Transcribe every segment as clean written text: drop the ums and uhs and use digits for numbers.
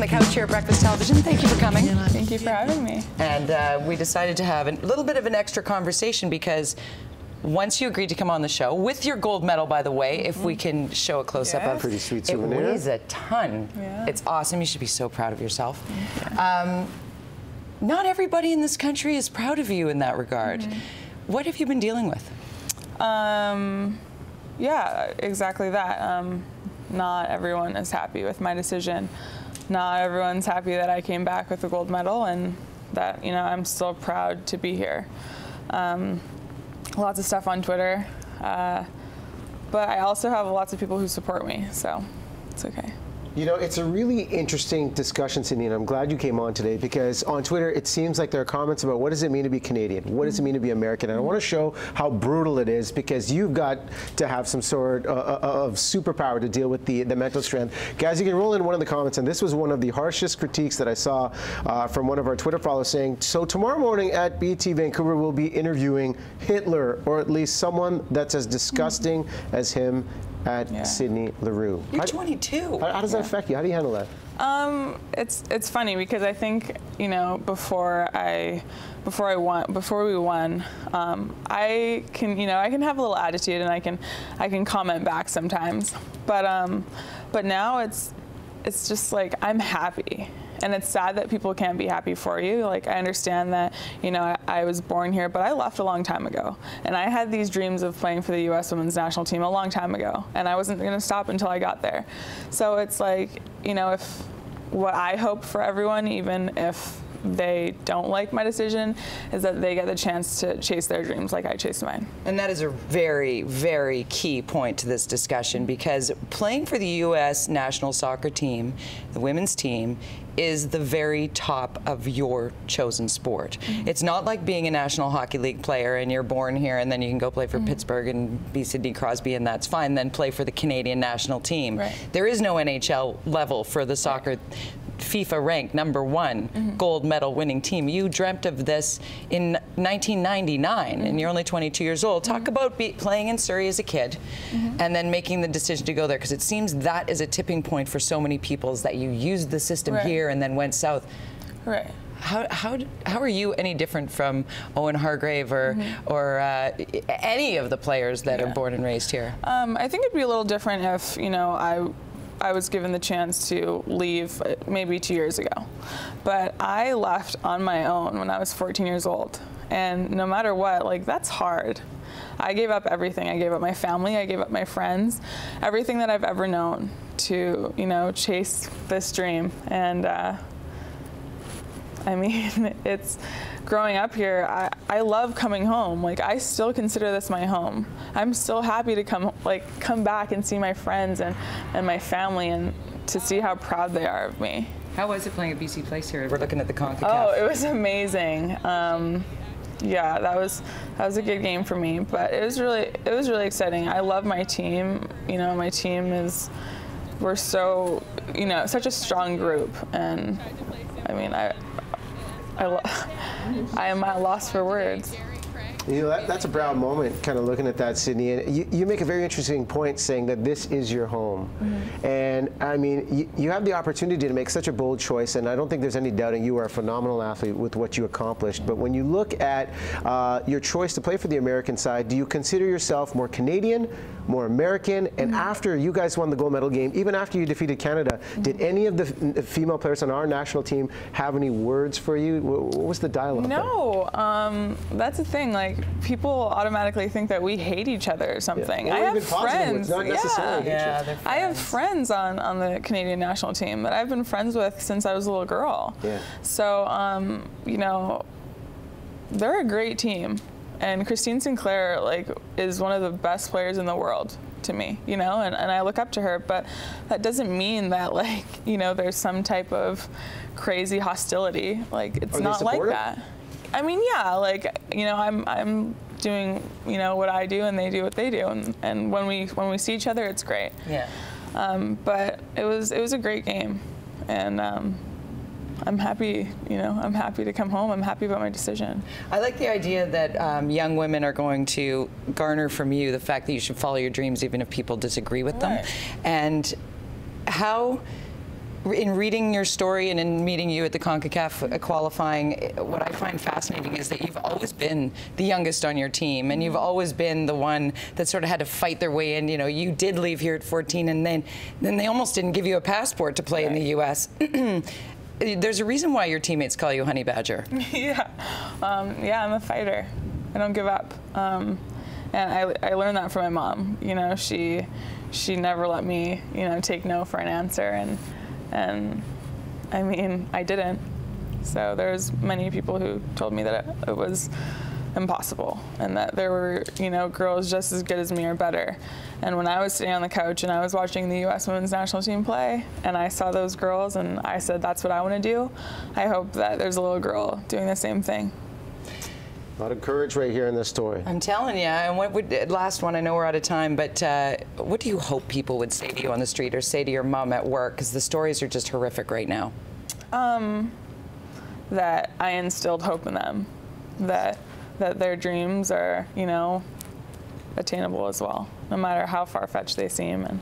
on the couch here at Breakfast Television. Thank you for coming. Thank you for having me. And we decided to have a little bit of an extra conversation because once you agreed to come on the show, with your gold medal, by the way, if we can show a close-up of pretty sweet it, souvenir. weighs a ton. Yeah. It's awesome. You should be so proud of yourself. Not everybody in this country is proud of you in that regard. What have you been dealing with? Yeah, exactly that. Not everyone is happy with my decision. Not everyone's happy that I came back with the gold medal and that, you know, I'm still proud to be here. Lots of stuff on Twitter, but I also have lots of people who support me, so it's okay. You know, it's a really interesting discussion, Sydney, and I'm glad you came on today because on Twitter it seems like there are comments about what does it mean to be Canadian? What does it mean to be American? And I want to show how brutal it is because you've got to have some sort of superpower to deal with the mental strength. Guys, you can roll in one of the comments, and this was one of the harshest critiques that I saw from one of our Twitter followers saying, so tomorrow morning at BT Vancouver we'll be interviewing Hitler, or at least someone that's as disgusting as him at Sydney Leroux. You're 22. How does that affect you? How do you handle that? It's funny because I think, you know, before we won, I can have a little attitude and I can comment back sometimes, but now it's just like I'm happy. And it's sad that people can't be happy for you. Like, I understand that, you know, I was born here, but I left a long time ago. And I had these dreams of playing for the U.S. women's national team a long time ago. And I wasn't going to stop until I got there. So it's like, you know, if what I hope for everyone, even if they don't like my decision, is that they get the chance to chase their dreams like I chased mine. And that is a very, very key point to this discussion because playing for the U.S. national soccer team, the women's team, is the very top of your chosen sport. It's not like being a National Hockey League player and you're born here and then you can go play for Pittsburgh and be Sidney Crosby and that's fine, then play for the Canadian national team. Right. There is no NHL level for the soccer FIFA ranked #1 gold medal winning team. You dreamt of this in 1999 and you're only 22 years old. Talk about playing in Surrey as a kid and then making the decision to go there, because it seems that is a tipping point for so many people, is that you used the system here and then went south. Right. How are you any different from Owen Hargrave or any of the players that are born and raised here? I think it'd be a little different if, you know, I was given the chance to leave maybe 2 years ago. But I left on my own when I was 14 years old. And no matter what, like, that's hard. I gave up everything. I gave up my family, I gave up my friends, everything that I've ever known to, you know, chase this dream. And I mean, it's growing up here, I love coming home. Like, I still consider this my home. I'm still happy to come back and see my friends and my family and to see how proud they are of me. How was it playing at BC Place here? We're looking at the CONCACAF. Oh, it was amazing. Yeah, that was a good game for me, but it was really exciting. I love my team. You know, my team we're so, you know, such a strong group, and I mean, I am at a loss for words. You know, that's a proud moment, kind of looking at that, Sydney. And you make a very interesting point saying that this is your home. And, I mean, you have the opportunity to make such a bold choice, and I don't think there's any doubting you are a phenomenal athlete with what you accomplished. But when you look at your choice to play for the American side, do you consider yourself more Canadian, more American? And after you guys won the gold medal game, even after you defeated Canada, did any of the female players on our national team have any words for you? What was the dialogue? No, that's the thing. Like, people automatically think that we hate each other or something. Yeah. I have friends. Not necessarily yeah, I have friends on the Canadian national team that I've been friends with since I was a little girl. Yeah. So, you know, they're a great team, and Christine Sinclair, like, is one of the best players in the world to me, you know, and I look up to her, but that doesn't mean that, like, you know, there's some type of crazy hostility. Like, it's not like that. I mean, yeah, like, you know, I'm doing, you know, what I do and they do what they do, and when we see each other, it's great. Yeah. But it was a great game, and I'm happy, you know, I'm happy to come home. I'm happy about my decision. I like the idea that young women are going to garner from you the fact that you should follow your dreams even if people disagree with them. And how in reading your story and in meeting you at the CONCACAF qualifying, what I find fascinating is that you've always been the youngest on your team, and you've always been the one that sort of had to fight their way in. You know, you did leave here at 14, and then they almost didn't give you a passport to play in the U.S. There's a reason why your teammates call you Honey Badger. Yeah, I'm a fighter. I don't give up, and I learned that from my mom. You know, she never let me, you know, take no for an answer, and I mean, I didn't. So there's many people who told me that it was impossible, and that there were, you know, girls just as good as me or better. And when I was sitting on the couch and I was watching the U.S. women's national team play, and I saw those girls, and I said, that's what I want to do. I hope that there's a little girl doing the same thing. A lot of courage right here in this story. I'm telling you. And what would, last one, I know we're out of time, but what do you hope people would say to you on the street or say to your mom at work? Because the stories are just horrific right now. That I instilled hope in them, that their dreams are, you know, attainable as well, no matter how far-fetched they seem. And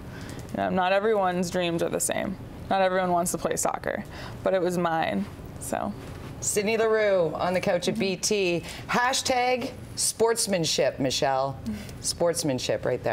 you know, not everyone's dreams are the same. Not everyone wants to play soccer, but it was mine, so. Sydney Leroux on the couch at BT. Hashtag sportsmanship, Michelle. Sportsmanship right there.